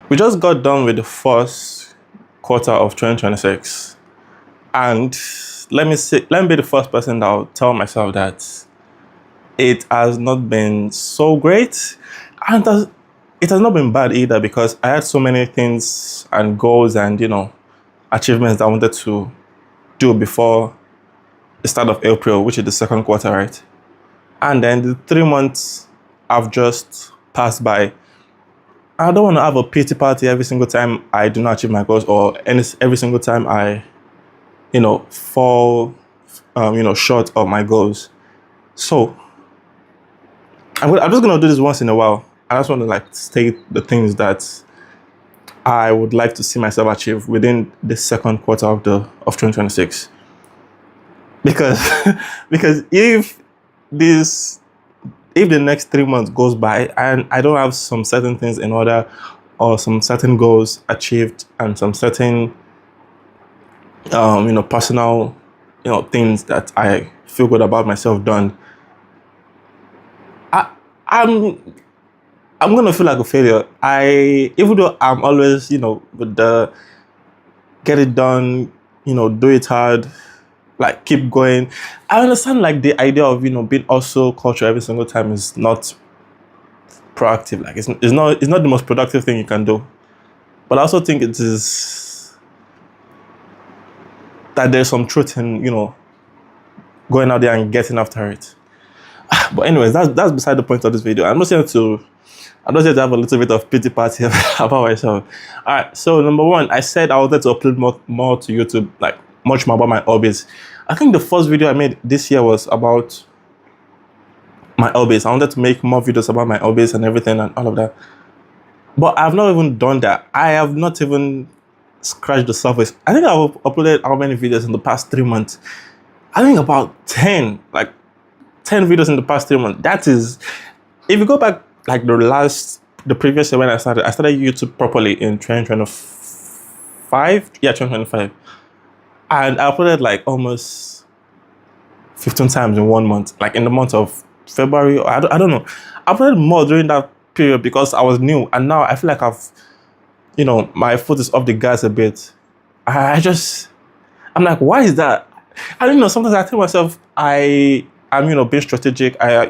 We just got done with the first quarter of 2026, and let me be the first person that will tell myself that it has not been so great, and it has not been bad either because I had so many things and goals and achievements that I wanted to do before the start of April, which is the second quarter, right? And then the 3 months have just passed by. I don't want to have a pity party every single time I do not achieve my goals, or every single time I, fall, short of my goals. So I'm just gonna do this once in a while. I just want to state the things that I would like to see myself achieve within the second quarter of 2026. Because because this if the next 3 months goes by and I don't have some certain things in order, or some certain goals achieved, and some certain personal things that I feel good about myself done, I I'm I'm gonna feel like a failure. Even though I'm always with the get it done, do it hard, like keep going. I understand like the idea of being also culture every single time is not proactive. Like it's not the most productive thing you can do. But I also think it is that there's some truth in going out there and getting after it. But anyways, that's beside the point of this video. I'm just here to have a little bit of pity party about myself. All right. So number one, I said I wanted to upload more to YouTube, like much more about my hobbies. I think the first video I made this year was about my hobbies. I wanted to make more videos about my hobbies and everything and all of that. But I've not even done that. I have not even scratched the surface. I think I've uploaded how many videos in the past 3 months? I think about 10, like 10 videos in the past 3 months. That is, if you go back like the previous year when I started YouTube properly in 2025. Yeah, 2025. And I uploaded like almost 15 times in 1 month, like in the month of February. Or I don't know. I uploaded more during that period because I was new, and now I feel like my foot is off the gas a bit. I'm like, why is that? I don't know. Sometimes I tell myself I'm being strategic. I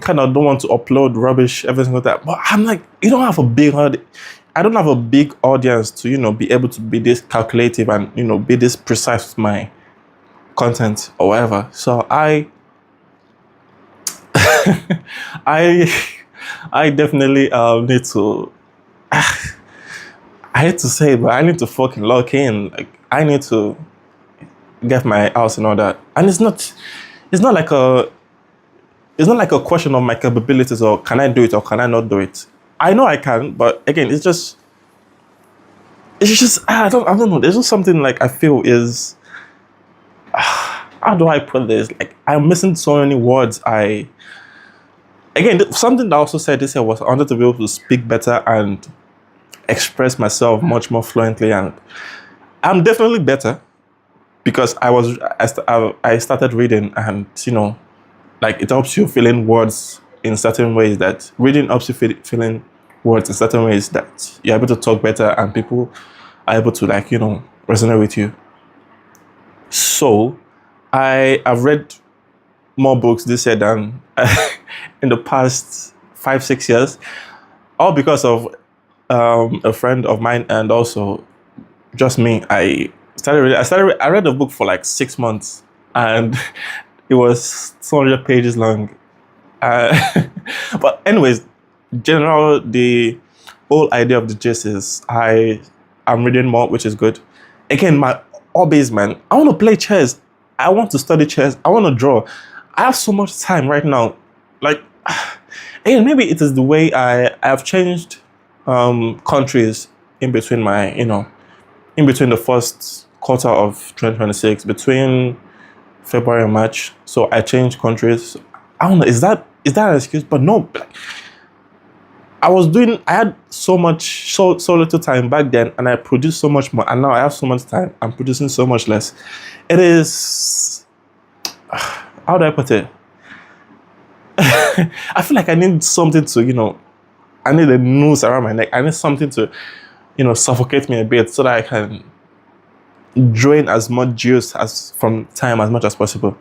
kind of don't want to upload rubbish every single time. But I'm like, I don't have a big audience to be able to be this calculative and be this precise with my content or whatever. So I I definitely need to. I hate to say it, but I need to fucking lock in. Like I need to get my house and all that. And it's not like a question of my capabilities, or can I do it or can I not do it. I know I can, but again, it's just I don't know. There's just something like I feel is how do I put this? Like I'm missing so many words. Something that I also said this year was I wanted to be able to speak better and express myself much more fluently, and I'm definitely better because I started reading, and like it helps you fill in words in certain ways. That reading helps you fill in words in certain ways that you're able to talk better, and people are able to resonate with you. So I've read more books this year than in the past 5 6 years, all because of a friend of mine, and also just me. I read a book for like 6 months, and it was 200 pages long. Uh, but anyways, the whole idea of the gist is I'm reading more, which is good. Again, my hobbies, man. I want to play chess. I want to study chess. I want to draw. I have so much time right now. Like, and maybe it is the way I have changed countries in between in between the first quarter of 2026, between February and March. So I changed countries. I don't know. Is that an excuse? But no. I had so little time back then, and I produced so much more, and now I have so much time. I'm producing so much less. It is, how do I put it? I feel like I need something to I need a noose around my neck. I need something to, suffocate me a bit so that I can drain as much juice as from time as much as possible.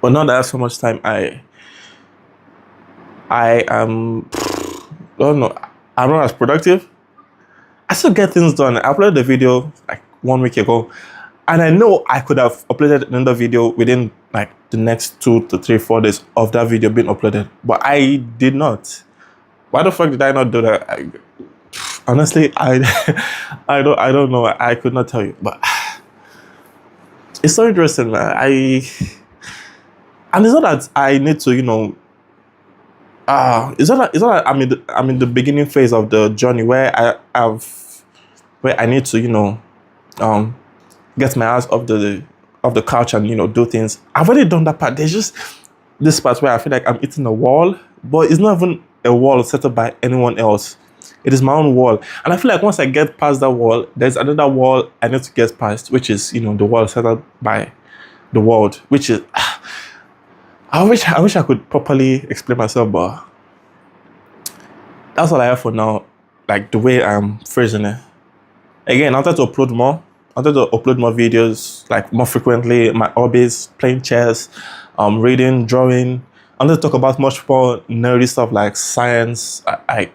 But now that I have so much time, I am, I don't know, I'm not as productive. I still get things done. I uploaded the video like 1 week ago, and I know I could have uploaded another video within like the next 2 to 3, 4 days of that video being uploaded, but I did not. Why the fuck did I not do that? Honestly, I don't know. I could not tell you, but it's so interesting, man. And it's not that I need to, it's not that I'm in the beginning phase of the journey where I need to, get my ass off the couch and do things. I've already done that part. There's just this part where I feel like I'm hitting a wall, but it's not even a wall set up by anyone else. It is my own wall. And I feel like once I get past that wall, there's another wall I need to get past, which is, the wall set up by the world, which is, I wish I could properly explain myself, but that's all I have for now, like the way I'm phrasing it. Again, I wanted to upload more. I wanted to upload more videos, like more frequently, my hobbies, playing chess, reading, drawing. I wanted to talk about much more nerdy stuff like science, math.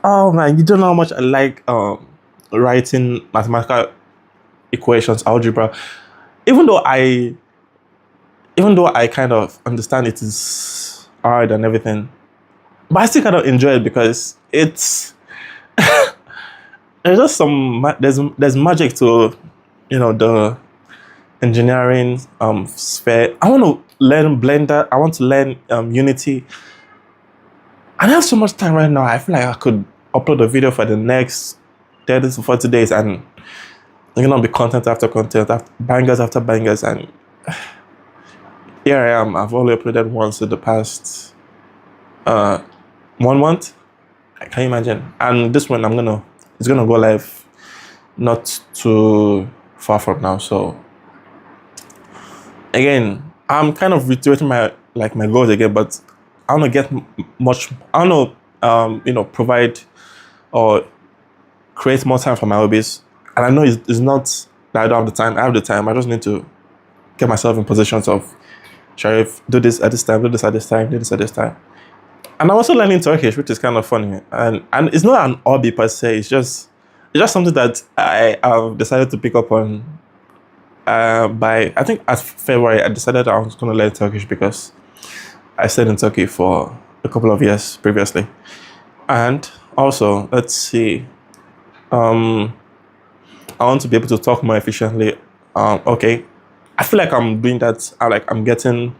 Oh man, you don't know how much I like writing mathematical equations, algebra. Even though I kind of understand it is hard and everything, but I still kind of enjoy it because it's there's just there's magic to the engineering sphere. I want to learn Blender. I want to learn Unity. And I have so much time right now. I feel like I could upload a video for the next 30 to 40 days and there's gonna be content after content, bangers after bangers, and here I am. I've only uploaded once in the past 1 month. Can you imagine? And this one it's gonna go live not too far from now. So again, I'm kind of reiterating my goals again, but I want to get much. I want to provide or create more time for my hobbies. And I know it's not that I don't have the time. I have the time. I just need to get myself in positions of, Sharif, do this at this time, do this at this time, do this at this time. And I'm also learning Turkish, which is kind of funny. And it's not an hobby per se. It's just something that I have decided to pick up on. By I think at February, I decided I was going to learn Turkish because I stayed in Turkey for a couple of years previously. And also, let's see. I want to be able to talk more efficiently. Okay, I feel like I'm doing that. I'm getting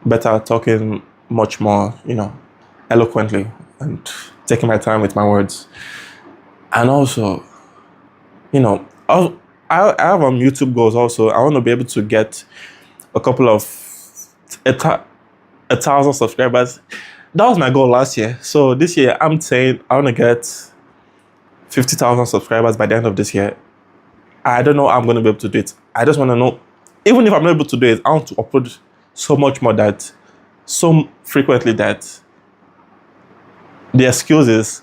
better at talking much more, eloquently and taking my time with my words. And also, I have YouTube goals also. I want to be able to get a couple of 1,000 subscribers. That was my goal last year. So this year, I'm saying I want to get 50,000 subscribers by the end of this year. I don't know how I'm going to be able to do it. I just want to know, even if I'm not able to do it, I want to upload so much more so frequently that the excuse is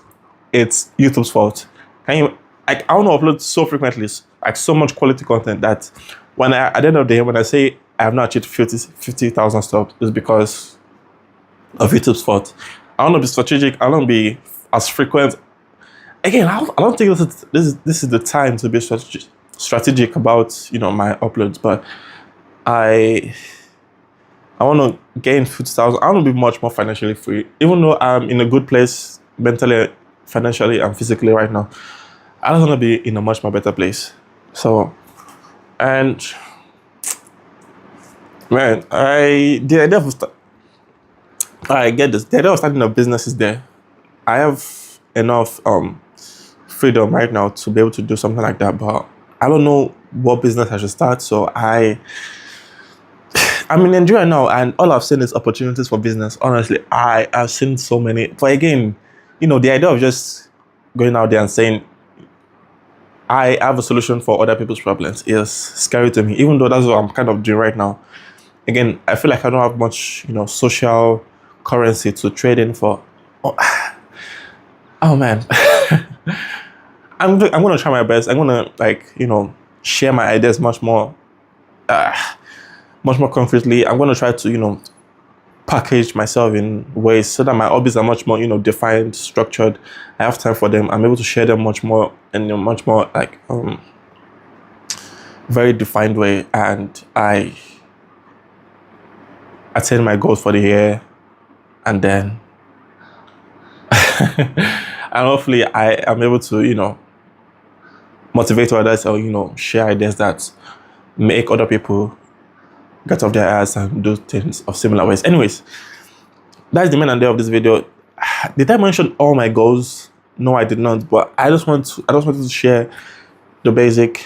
it's YouTube's fault. I want to upload so frequently, so much quality content that at the end of the day, when I say I have not achieved 50,000 subs, it's because of YouTube's fault. I want to be strategic. I want to be as frequent. Again, I don't think this is the time to be strategic about my uploads, but I want to gain 50,000. I want to be much more financially free, even though I'm in a good place mentally, financially, and physically right now. I just want to be in a much more better place. So, and man, I get this. The idea of starting a business is there. I have enough freedom right now to be able to do something like that, but I don't know what business I should start. So I'm in Nigeria now, and all I've seen is opportunities for business. Honestly, I have seen so many. But again, the idea of just going out there and saying I have a solution for other people's problems is scary to me, even though that's what I'm kind of doing right now. Again, I feel like I don't have much, social currency to trade in for. Oh man. I'm gonna try my best. I'm gonna, like, you know, share my ideas much more concretely. I'm gonna try to, you know, package myself in ways so that my hobbies are much more, you know, defined, structured. I have time for them. I'm able to share them much more in a much more, like, very defined way, and I attain my goals for the year, and then and hopefully I am able to, you know, motivate others, or, you know, share ideas that make other people get off their ass and do things of similar ways. Anyways, that's the main idea of this video. Did I mention all my goals? No, I did not. But I just wanted to share the basic,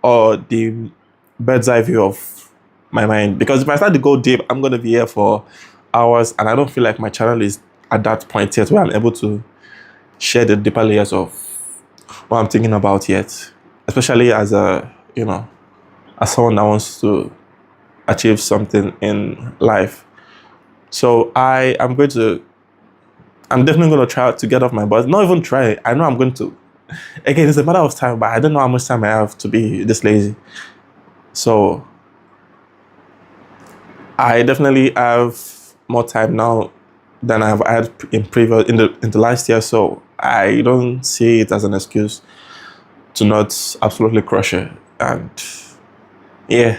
or the bird's eye view of my mind. Because if I start to go deep, I'm gonna be here for hours, and I don't feel like my channel is at that point yet where I'm able to share the deeper layers of what I'm thinking about yet. Especially as a, you know, as someone that wants to achieve something in life. So I'm definitely going to try to get off my butt. Not even try. I know I'm going to. Again, it's a matter of time, but I don't know how much time I have to be this lazy. So I definitely have more time now than I've had in the last year. So I don't see it as an excuse to not absolutely crush it. And yeah.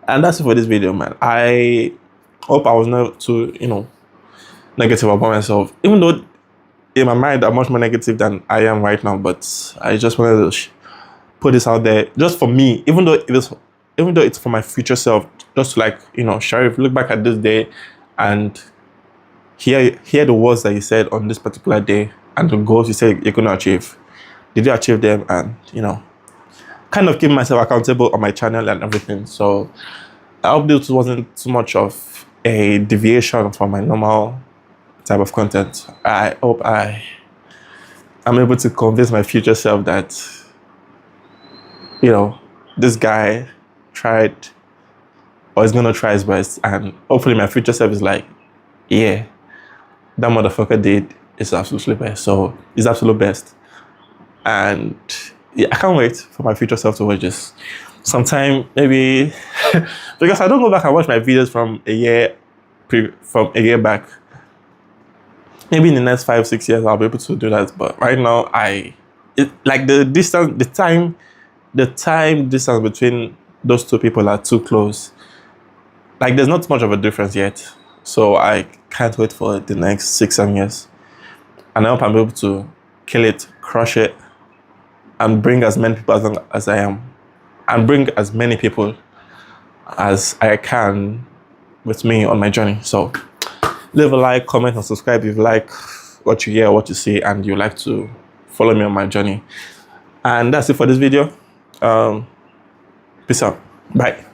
And that's it for this video, man. I hope I was not too, you know, negative about myself. Even though in my mind I'm much more negative than I am right now, but I just wanted to put this out there just for me. Even though it's for my future self, just to, like, you know, Sharif, look back at this day and hear the words that you said on this particular day and the goals you said you're gonna achieve. Did you achieve them? And, you know, kind of keep myself accountable on my channel and everything. So I hope this wasn't too much of a deviation from my normal type of content. I hope I'm able to convince my future self that, you know, this guy tried, or is gonna try his best, and hopefully my future self is like, yeah, that motherfucker did his absolute best. So his absolute best. And yeah, I can't wait for my future self to watch this sometime, maybe because I don't go back and watch my videos from a year back. Maybe in the next 5-6 years I'll be able to do that. But right now, like the time distance between those two people are too close. Like, there's not much of a difference yet. So I can't wait for the next 6-7 years. And I hope I'm able to kill it, crush it, and bring as many people as I am, and bring as many people as I can with me on my journey. So leave a like, comment, and subscribe if you like what you hear, what you see, and you like to follow me on my journey. And that's it for this video. Peace out. Bye.